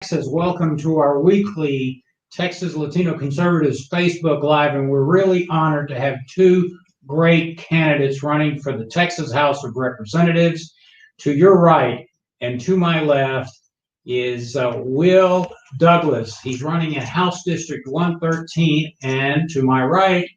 Texas, welcome to our weekly Texas Latino Conservatives Facebook Live, and we're really honored to have two great candidates running for the Texas House of Representatives. To your right and to my left is Will Douglas. He's running in House District 113, and to my right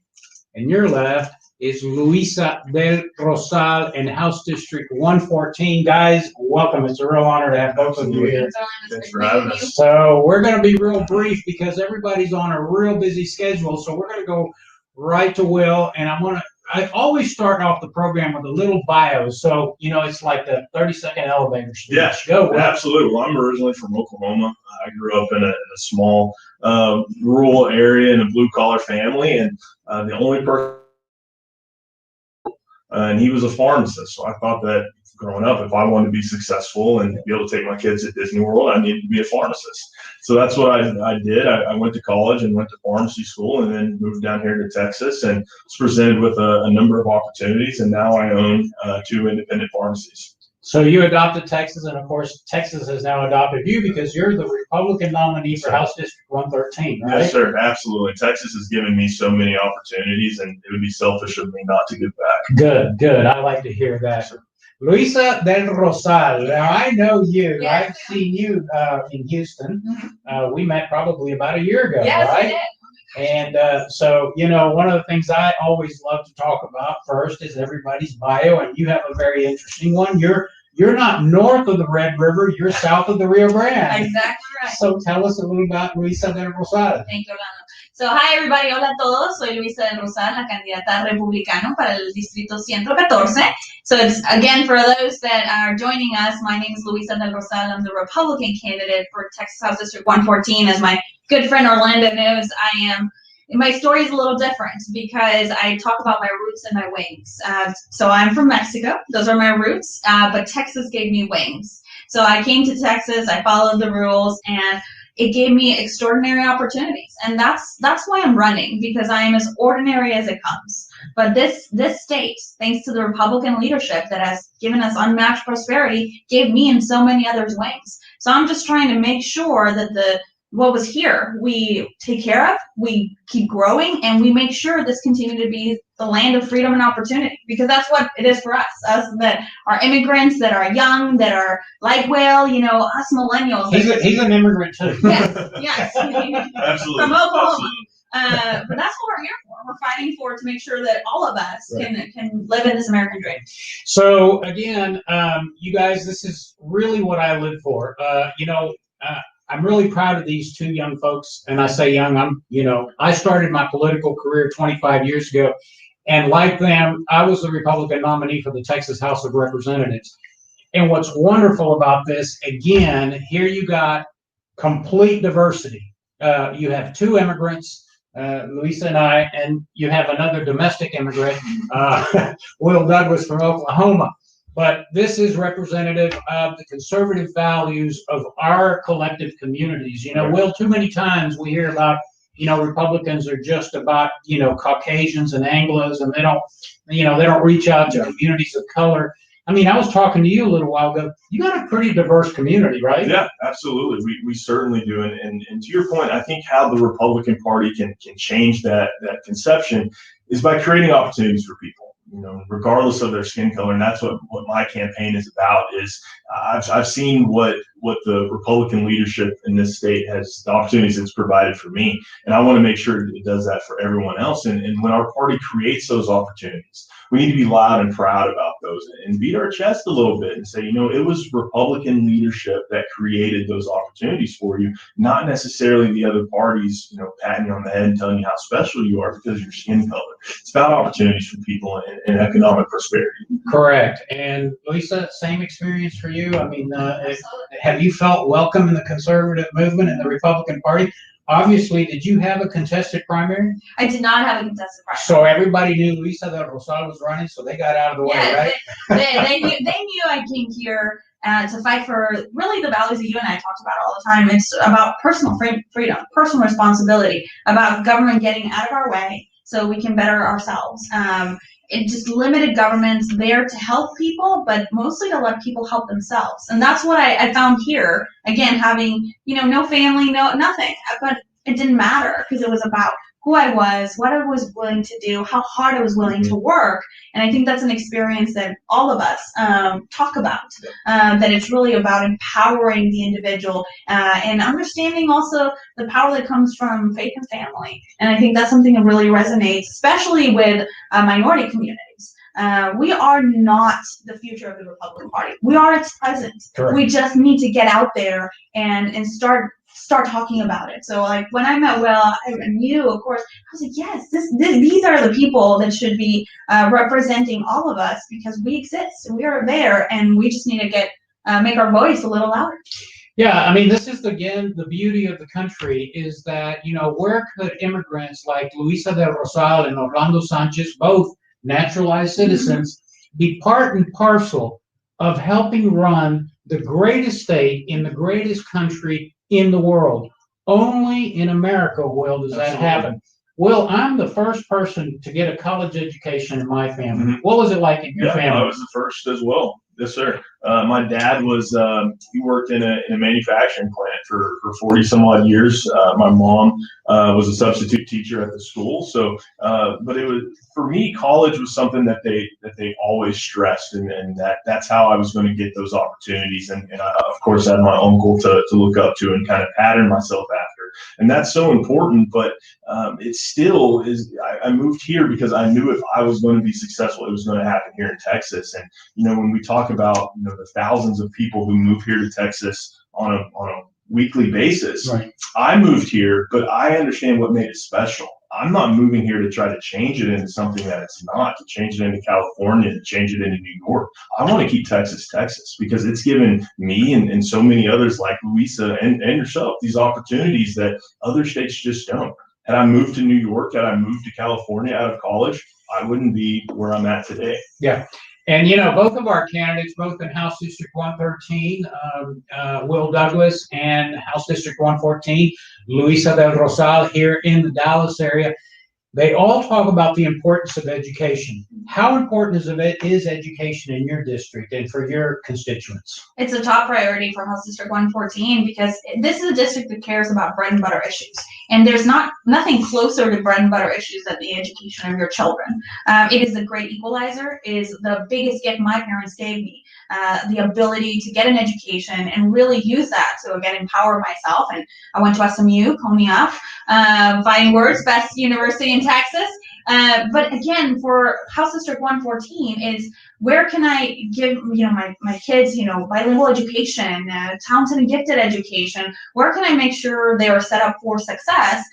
and your left is Luisa del Rosal in House District 114. Guys, welcome. It's a real honor to have both of you here. Thanks for having us. So we're going to be real brief because everybody's on a real busy schedule. So we're going to go right to Will, and I always start off the program with a little bio. So, it's like the 30-second elevator speech. Yeah, go. Will. Absolutely. Well, I'm originally from Oklahoma. I grew up in a small rural area in a blue-collar family, and the only person and he was a pharmacist. So I thought that growing up, if I wanted to be successful and be able to take my kids to Disney World, I needed to be a pharmacist. So that's what I did. I went to college and went to pharmacy school, and then moved down here to Texas and was presented with a number of opportunities. And now I own two independent pharmacies. So you adopted Texas, and of course, Texas has now adopted you because you're the Republican nominee for House District 113, right? Yes, sir. Absolutely. Texas has given me so many opportunities, and it would be selfish of me not to give back. Good. I like to hear that. Luisa del Rosal. Now, I know you. Yes. I've seen you in Houston. We met probably about a year ago, yes, right? We did. And so, one of the things I always love to talk about first is everybody's bio, and you have a very interesting one. You're not north of the Red River, you're south of the Rio Grande. Exactly right. So tell us a little about Luisa del Rosal. Thank you, Orlando. So, hi everybody, hola a todos. Soy Luisa del Rosal, la candidata republicano para el Distrito 114. So, it's, again, for those that are joining us, my name is Luisa del Rosal. I'm the Republican candidate for Texas House District 114. As my good friend Orlando knows, my story is a little different because I talk about my roots and my wings. So I'm from Mexico. Those are my roots, but Texas gave me wings. So I came to Texas, I followed the rules, and it gave me extraordinary opportunities. And that's why I'm running, because I am as ordinary as it comes. But this state, thanks to the Republican leadership that has given us unmatched prosperity, gave me and so many others wings. So I'm just trying to make sure that what was here, we take care of, we keep growing, and we make sure this continue to be the land of freedom and opportunity, because that's what it is for us that are immigrants, that are young, that are like Will, us millennials. He's an immigrant too. Yes. Absolutely. From Oklahoma. Absolutely. But that's what we're here for. We're fighting for to make sure that all of us can live in this American dream. So again, you guys, this is really what I live for. I'm really proud of these two young folks, and I say young, I started my political career 25 years ago, and like them, I was the Republican nominee for the Texas House of Representatives. And what's wonderful about this, again, here you got complete diversity. You have two immigrants, Luisa and I, and you have another domestic immigrant, Will Douglas from Oklahoma. But this is representative of the conservative values of our collective communities. Will, too many times we hear about, Republicans are just about, Caucasians and Anglos, and they don't reach out to communities of color. I was talking to you a little while ago. You got a pretty diverse community, right? Yeah, absolutely. We certainly do. And to your point, I think how the Republican Party can change that conception is by creating opportunities for people. Regardless of their skin color, and that's what my campaign is about. Is I've seen what the Republican leadership in this state has, the opportunities it's provided for me, and I want to make sure that it does that for everyone else. And when our party creates those opportunities, we need to be loud and proud about those and beat our chest a little bit and say, it was Republican leadership that created those opportunities for you, not necessarily the other parties, patting you on the head and telling you how special you are because of your skin color. It's about opportunities for people and economic prosperity. Correct. And Lisa, same experience for you? Have you felt welcome in the conservative movement and the Republican Party? Obviously, did you have a contested primary? I did not have a contested primary. So everybody knew Luisa del Rosal was running, so they got out of the way, right? They knew I came here to fight for really the values that you and I talked about all the time. It's about personal freedom, personal responsibility, about government getting out of our way, so we can better ourselves. It just limited governments there to help people, but mostly to let people help themselves. And that's what I found here. Again, having, no family, no nothing, but it didn't matter because it was about who I was, what I was willing to do, how hard I was willing to work. And I think that's an experience that all of us talk about, that it's really about empowering the individual and understanding also the power that comes from faith and family. And I think that's something that really resonates, especially with minority communities. We are not the future of the Republican Party. We are its present. Correct. We just need to get out there and start talking about it. So like when I met Will and you, of course, I was like, yes, these are the people that should be representing all of us because we exist and we are there and we just need to make our voice a little louder. Yeah, I mean, this is again the beauty of the country is that, where could immigrants like Luisa del Rosal and Orlando Sanchez, both naturalized citizens, be part and parcel of helping run the greatest state in the greatest country in the world? Only in America, Will, does that happen. Will, I'm the first person to get a college education in my family. What was it like in your family? I was the first as well. Yes, sir. My dad was, he worked in a manufacturing plant for 40 some odd years. My mom was a substitute teacher at the school. So, but it was, for me, college was something that they always stressed, and that's how I was going to get those opportunities. And I, of course, had my uncle to look up to and kind of pattern myself after. And that's so important, but it still is. I moved here because I knew if I was going to be successful, it was going to happen here in Texas. And when we talk about the thousands of people who move here to Texas on a weekly basis, right. I moved here, but I understand what made it special. I'm not moving here to try to change it into something that it's not, to change it into California, to change it into New York. I want to keep Texas, Texas, because it's given me and so many others like Luisa and yourself these opportunities that other states just don't. Had I moved to New York, had I moved to California out of college, I wouldn't be where I'm at today. Yeah. And, both of our candidates, both in House District 113, Will Douglas, and House District 114, Luisa del Rosal, here in the Dallas area, they all talk about the importance of education. How important is education in your district and for your constituents? It's a top priority for House District 114 because this is a district that cares about bread and butter issues. And there's nothing closer to bread and butter issues than the education of your children. It is a great equalizer. It is the biggest gift my parents gave me. The ability to get an education and really use that to, again, empower myself. And I went to SMU, Pony Up, Fighting Words, best university in Texas. But again, for House District 114 is where can I give, my kids, bilingual education, talented and gifted education? Where can I make sure they are set up for success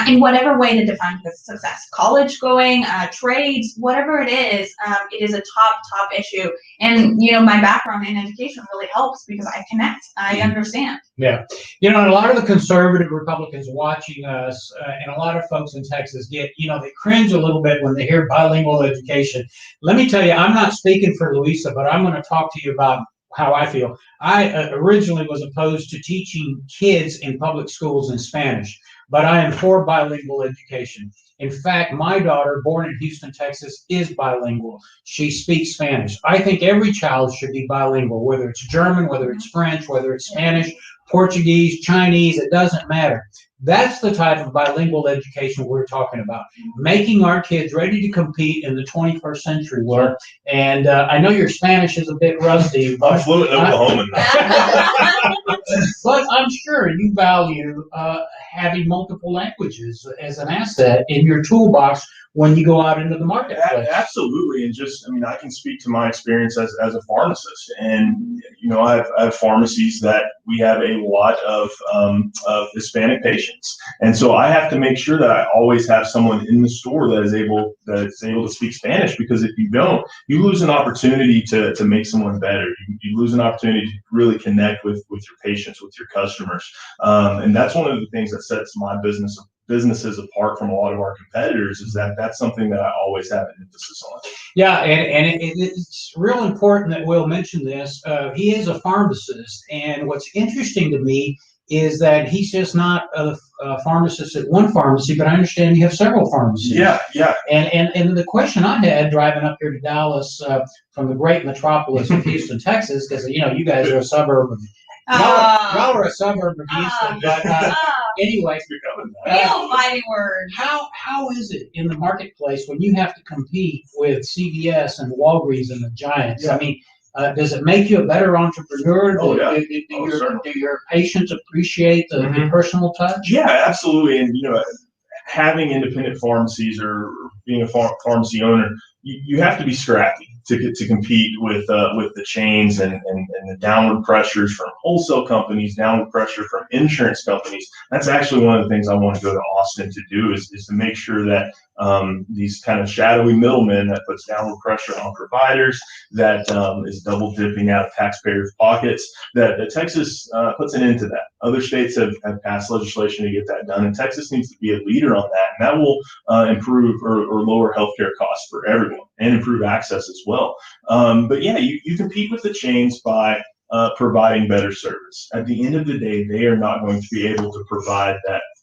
in whatever way to define success? College going, trades, whatever it is a top issue. And, my background in education really helps because I connect, I understand. Yeah. And a lot of the conservative Republicans watching us and a lot of folks in Texas get, they cringe a little bit when they hear bilingual education. Let me tell you, I'm not speaking for Luisa, but I'm going to talk to you about how I feel. I originally was opposed to teaching kids in public schools in Spanish, but I am for bilingual education. In fact, my daughter, born in Houston, Texas, is bilingual. She speaks Spanish. I think every child should be bilingual, whether it's German, whether it's French, whether it's Spanish, Portuguese, Chinese, it doesn't matter. That's the type of bilingual education we're talking about, making our kids ready to compete in the 21st century world. And I know your Spanish is a bit rusty. I'm fluent in Oklahoman. But I'm sure you value having multiple languages as an asset in your toolbox when you go out into the marketplace. Absolutely. And just, I can speak to my experience as a pharmacist. And, I have pharmacies that we have a lot of Hispanic patients. And so I have to make sure that I always have someone in the store that is able to speak Spanish, because if you don't, you lose an opportunity to make someone better. You lose an opportunity to really connect with your patients, with your customers. And that's one of the things that sets my businesses apart from a lot of our competitors, is that's something that I always have an emphasis on. Yeah, and it's real important that Will mention this. He is a pharmacist, and what's interesting to me is that he's just not a pharmacist at one pharmacy, but I understand you have several pharmacies. Yeah, yeah. And the question I had driving up here to Dallas from the great metropolis of Houston, Texas, because you guys are a suburb of y'all are a suburb of Houston, but anyway, fighting word. How is it in the marketplace when you have to compete with CVS and Walgreens and the giants? Yeah. I mean, does it make you a better entrepreneur? Oh, yeah. Do your patients appreciate the personal touch? Yeah, absolutely. And having independent pharmacies or being a pharmacy owner, you have to be scrappy to compete with the chains and the downward pressures from wholesale companies, downward pressure from insurance companies. That's actually one of the things I want to go to Austin to do is to make sure that these kind of shadowy middlemen that puts downward pressure on providers, that is double dipping out of taxpayers' pockets, that Texas puts an end to that. Other states have passed legislation to get that done, and Texas needs to be a leader on that, and that will improve or lower healthcare costs for everyone and improve access as well. But yeah, you compete with the chains by providing better service. At the end of the day, they are not going to be able to provide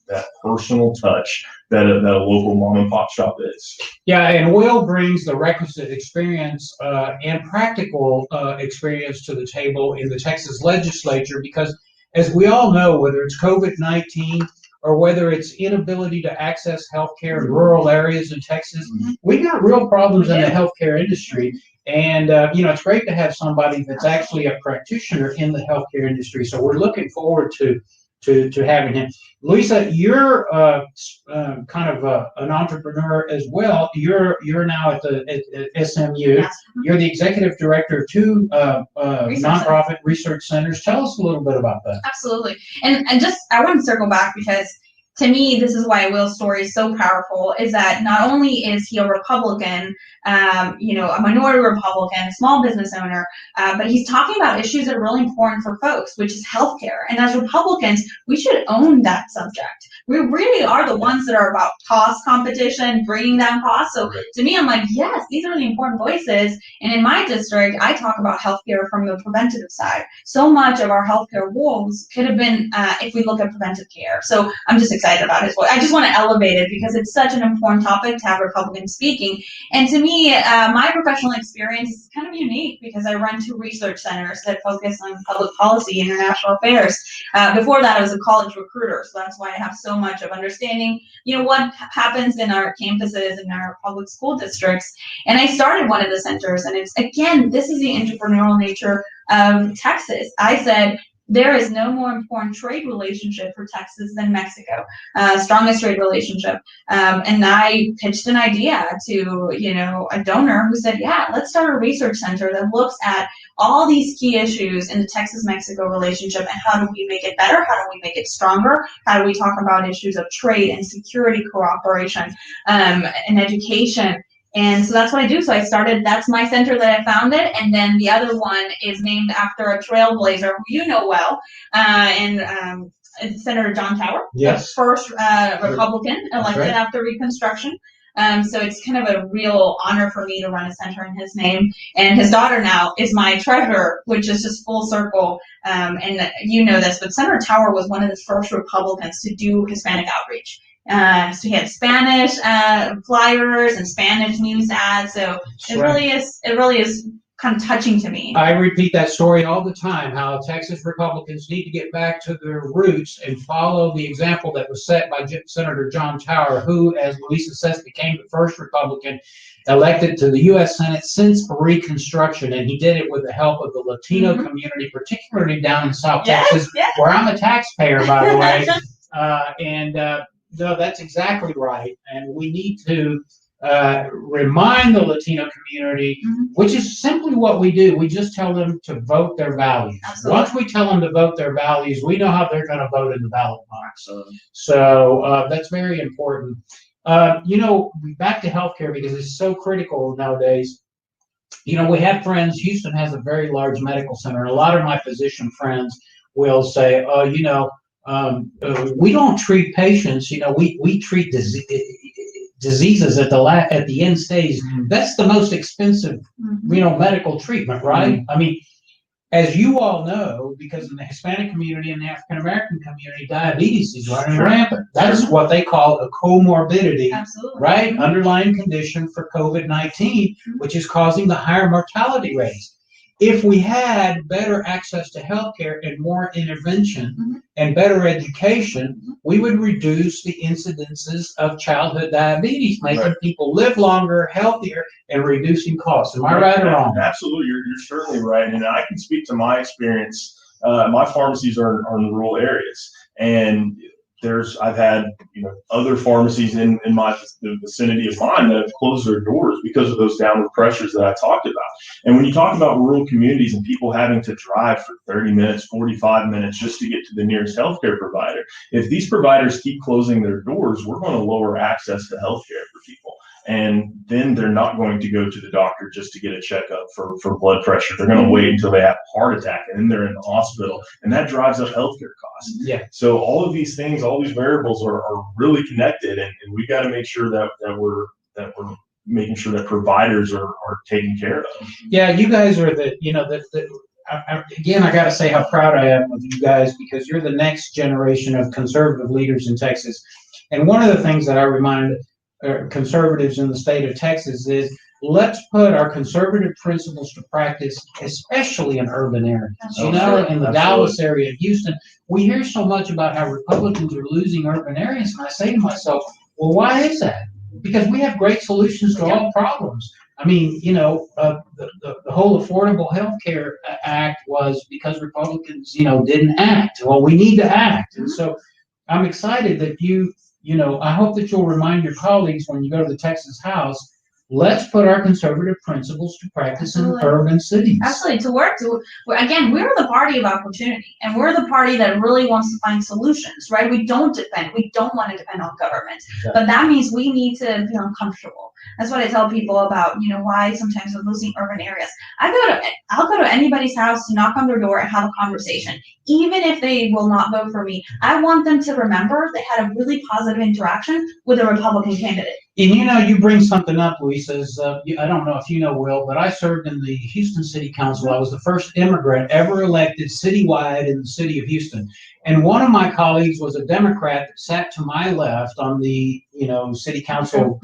that personal touch that a local mom and pop shop is. Yeah, and Will brings the requisite experience and practical experience to the table in the Texas legislature, because as we all know, whether it's COVID-19 or whether it's inability to access healthcare in rural areas in Texas, we got real problems in the healthcare industry. And it's great to have somebody that's actually a practitioner in the healthcare industry. So we're looking forward to having him. Luisa, you're kind of an entrepreneur as well. You're now at SMU. Yes. You're the executive director of two nonprofit research centers. Tell us a little bit about that. Absolutely. And just I want to circle back, because to me, this is why Will's story is so powerful, is that not only is he a Republican, a minority Republican, a small business owner, but he's talking about issues that are really important for folks, which is healthcare. And as Republicans, we should own that subject. We really are the ones that are about cost competition, bringing down costs. So to me, I'm like, yes, these are the important voices. And in my district, I talk about healthcare from the preventative side. So much of our healthcare woes could have been if we look at preventive care. So I'm just excited about his voice. I just want to elevate it because it's such an important topic to have Republicans speaking. And to me, my professional experience is kind of unique because I run two research centers that focus on public policy, international affairs. Before that, I was a college recruiter, so that's why I have so much of understanding, what happens in our campuses and our public school districts. And I started one of the centers, and it's, again, this is the entrepreneurial nature of Texas. I said, there is no more important trade relationship for Texas than Mexico, strongest trade relationship. And I pitched an idea to, a donor who said, yeah, let's start a research center that looks at all these key issues in the Texas-Mexico relationship and how do we make it better? How do we make it stronger? How do we talk about issues of trade and security cooperation and education? And so that's what I do. So I started, that's my center that I founded. And then the other one is named after a trailblazer who you know well, and Senator John Tower, yes, the first Republican elected after Reconstruction. So it's kind of a real honor for me to run a center in his name. And his daughter now is my treasurer, which is just full circle. And you know this, but Senator Tower was one of the first Republicans to do Hispanic outreach. So he had Spanish flyers and Spanish news ads. So it really is kind of touching to me. I repeat that story all the time, how Texas Republicans need to get back to their roots and follow the example that was set by Senator John Tower, who, as Luisa says, became the first Republican elected to the U.S. Senate since Reconstruction. And he did it with the help of the Latino community, particularly down in South Texas, where I'm a taxpayer, by the way. No, that's exactly right. And we need to remind the Latino community, which is simply what we do. We just tell them to vote their values. Absolutely. Once we tell them to vote their values, we know how they're going to vote in the ballot box. So that's very important. Back to healthcare, because it's so critical nowadays. We have friends. Houston has a very large medical center. And a lot of my physician friends will say, we don't treat patients. We treat diseases at the end stage. That's the most expensive, medical treatment, right? I mean, as you all know, because in the Hispanic community and the African American community, diabetes is running rampant. That is what they call a comorbidity, right? Underlying condition for COVID-19, which is causing the higher mortality rates. If we had better access to healthcare and more intervention and better education, we would reduce the incidences of childhood diabetes, making people live longer, healthier, and reducing costs. Am I right or wrong? Absolutely, you're certainly right. And I can speak to my experience. My pharmacies are in the rural areas, and I've had other pharmacies in the vicinity of mine that have closed their doors because of those downward pressures that I talked about. And when you talk about rural communities and people having to drive for 30 minutes, 45 minutes just to get to the nearest healthcare provider, if these providers keep closing their doors, we're going to lower access to healthcare for people. And then they're not going to go to the doctor just to get a checkup for blood pressure. They're going to wait until they have a heart attack, and then they're in the hospital, and that drives up healthcare costs. Yeah. So all of these things, all these variables are really connected, and we got to make sure that we're making sure that providers are taken care of. Yeah, you guys are again, I got to say how proud I am of you guys, because you're the next generation of conservative leaders in Texas. And one of the things that I reminded conservatives in the state of Texas is, let's put our conservative principles to practice, especially in urban areas. In the Dallas area, Houston, we hear so much about how Republicans are losing urban areas, and I say to myself, well, why is that? Because we have great solutions to all problems. I mean, the whole Affordable Health Care Act was because Republicans, didn't act. Well, we need to act. And so I'm excited that I hope that you'll remind your colleagues when you go to the Texas House, let's put our conservative principles to practice in urban cities. Absolutely, again, we're the party of opportunity, and we're the party that really wants to find solutions, right? We don't want to depend on government, but that means we need to be uncomfortable. That's what I tell people about, why sometimes we're losing urban areas. I'll go to anybody's house to knock on their door and have a conversation. Even if they will not vote for me, I want them to remember they had a really positive interaction with a Republican candidate. And you bring something up, Luisa. I don't know if you know, Will, but I served in the Houston City Council. I was the first immigrant ever elected citywide in the city of Houston. And one of my colleagues was a Democrat that sat to my left on the city council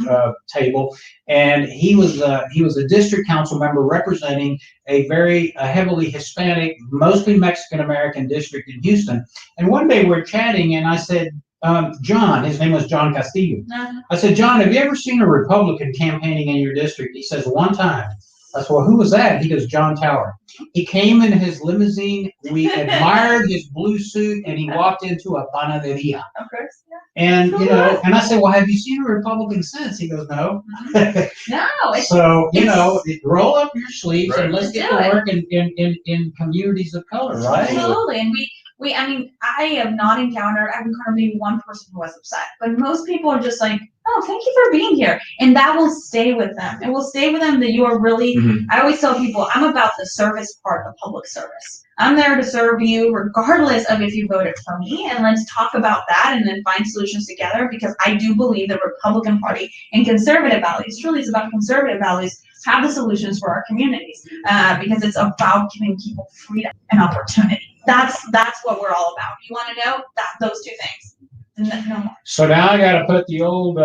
table, and he was a district council member representing a very heavily Hispanic, mostly Mexican American district in Houston. And one day we're chatting, and I said, John, his name was John Castillo. I said, John, have you ever seen a Republican campaigning in your district? He says, one time. I said, well, who was that? He goes, John Tower. He came in his limousine. We admired his blue suit, and he walked into a panaderia. Of course, yeah. And, and I said, well, have you seen a Republican since? He goes, no. No. So, roll up your sleeves and let's get to work in communities of color, right? Absolutely. And I have not encountered maybe one person who was upset, but most people are just like, oh, thank you for being here. And that will stay with them. It will stay with them that you are really, I always tell people, I'm about the service part of public service. I'm there to serve you regardless of if you voted for me, and let's talk about that and then find solutions together, because I do believe the Republican Party and conservative values, truly it's about conservative values, have the solutions for our communities, because it's about giving people freedom and opportunity. That's what we're all about. You want to know those two things? No more. So now I got to put the old,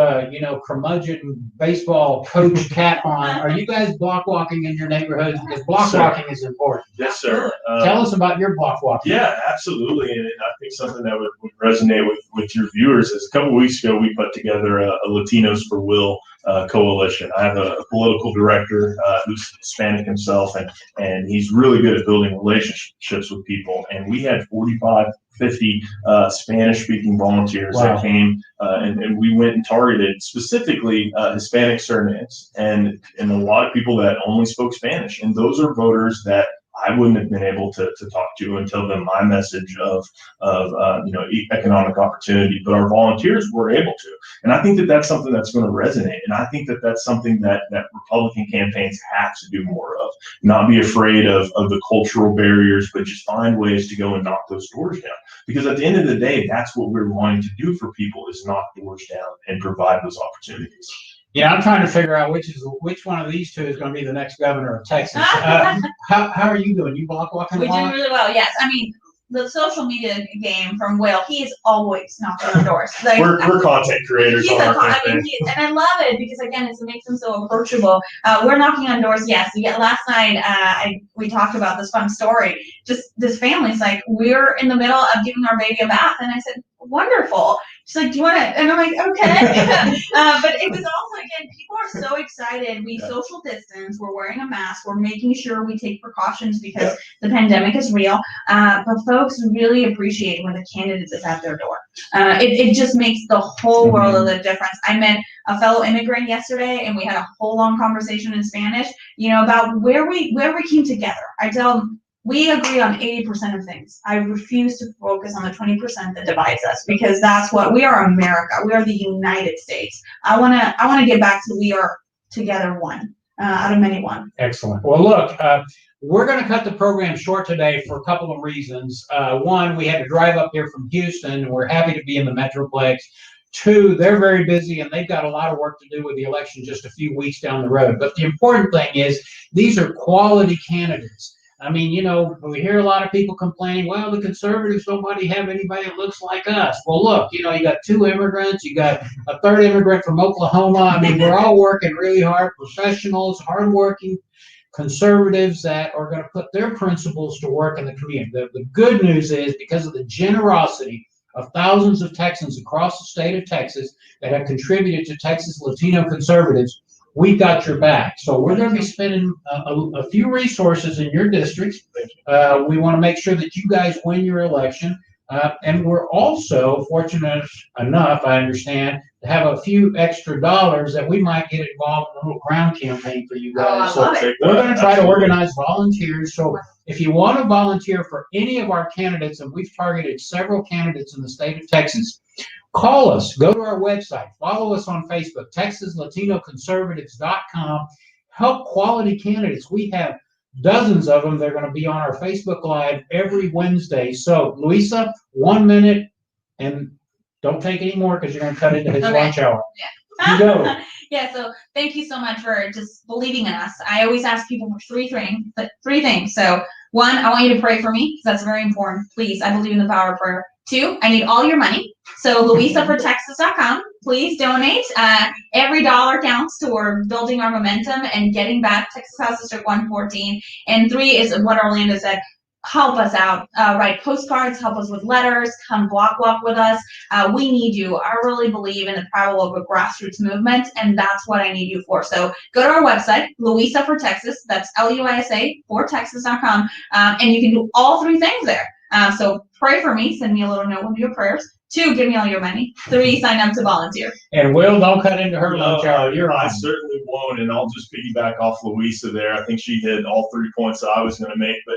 curmudgeon baseball coach cap on. Are you guys block walking in your neighborhoods? Because block walking is important. Yes, sir. Tell us about your block walking. Yeah, absolutely. And I think something that would resonate with your viewers is a couple of weeks ago, we put together a Latinos for Will coalition. I have a political director who's Hispanic himself, and he's really good at building relationships with people. And we had 50 Spanish-speaking volunteers that came, and we went and targeted specifically Hispanic surnames and a lot of people that only spoke Spanish. And those are voters that I wouldn't have been able to talk to and tell them my message of economic opportunity, but our volunteers were able to. And I think that that's something that's going to resonate. And I think that that's something that Republican campaigns have to do more of. Not be afraid of the cultural barriers, but just find ways to go and knock those doors down. Because at the end of the day, that's what we're wanting to do for people, is knock doors down and provide those opportunities. Yeah, I'm trying to figure out which one of these two is going to be the next governor of Texas. How are you doing? You block walking We're doing along? really well. Yes, I mean the social media game from Will. He is always knocking on doors. Like, we're content creators he's on our I campaign. mean, and I love it because again, it makes him so approachable. We're knocking on doors. Yes, yeah. Last night, we talked about this fun story. Just this family's like, we're in the middle of giving our baby a bath, and I said, wonderful. She's like, do you want to? And I'm like, okay. But it was also, again, people are so excited. We social distance. We're wearing a mask. We're making sure we take precautions because the pandemic is real. But folks really appreciate when the candidate is at their door. It just makes the whole world of the difference. I met a fellow immigrant yesterday, and we had a whole long conversation in Spanish, about where we came together. I tell them, we agree on 80% of things. I refuse to focus on the 20% that divides us because that's what we are. America. We are the United States. I wanna get back to we are together one out of many one. Excellent. Well, look, we're going to cut the program short today for a couple of reasons. One, we had to drive up here from Houston, and we're happy to be in the Metroplex. Two, they're very busy, and they've got a lot of work to do with the election just a few weeks down the road. But the important thing is these are quality candidates. I mean, we hear a lot of people complaining, well, the conservatives don't have anybody that looks like us. Well, look, you got 2 immigrants, you got a 3rd immigrant from Oklahoma. I mean, we're all working really hard, professionals, hardworking conservatives that are going to put their principles to work in the community. The good news is because of the generosity of thousands of Texans across the state of Texas that have contributed to Texas Latino conservatives, we've got your back. So we're going to be spending a few resources in your districts. We want to make sure that you guys win your election. And we're also fortunate enough, I understand, to have a few extra dollars that we might get involved in a little ground campaign for you guys. So we're going to try to organize volunteers. So if you want to volunteer for any of our candidates, and we've targeted several candidates in the state of Texas, call us, go to our website, follow us on Facebook, TexasLatinoConservatives.com. Help quality candidates. We have dozens of them. They're going to be on our Facebook Live every Wednesday. So, Luisa, 1 minute, and don't take any more because you're going to cut into his lunch hour. Yeah. You go. Yeah, so thank you so much for just believing in us. I always ask people for three things. So, 1, I want you to pray for me because that's very important. Please, I believe in the power of prayer. 2, I need all your money. So LuisaForTexas.com, please donate. Every dollar counts toward building our momentum and getting back Texas House District 114. And 3 is what Orlando said. Help us out. Write postcards. Help us with letters. Come walk with us. We need you. I really believe in the power of a grassroots movement, and that's what I need you for. So go to our website, Luisa for Texas. That's LUISA for Texas.com, and you can do all 3 things there. So pray for me. Send me a little note with your prayers. 2, give me all your money. 3, sign up to volunteer. And Will, don't cut into her lunch hour. I certainly won't, and I'll just piggyback off Luisa there. I think she hit all 3 points that I was going to make, but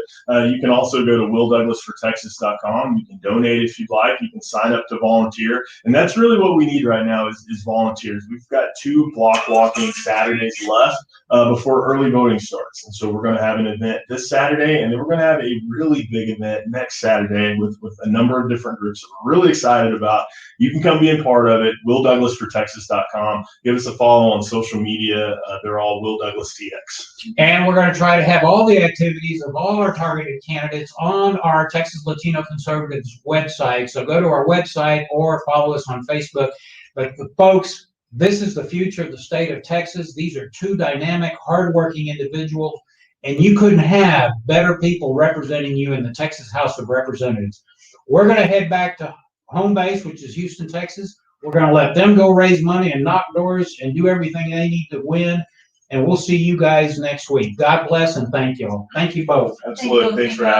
you can also go to WillDouglasForTexas.com. You can donate if you'd like. You can sign up to volunteer, and that's really what we need right now is volunteers. We've got 2 block walking Saturdays left before early voting starts, and so we're going to have an event this Saturday, and then we're going to have a really big event next Saturday with a number of different groups that we're really excited about. You can come be a part of it. WillDouglasForTexas.com. Give us a follow on social media. They're all Will Douglas TX. And we're going to try to have all the activities of all our targeted candidates on our Texas Latino Conservatives website. So go to our website or follow us on Facebook. But folks, this is the future of the state of Texas. These are 2 dynamic, hardworking individuals, and you couldn't have better people representing you in the Texas House of Representatives. We're going to head back to home base, which is Houston, Texas. We're going to let them go raise money and knock doors and do everything they need to win. And we'll see you guys next week. God bless and thank you all. Thank you both. Absolutely. Thanks for having me.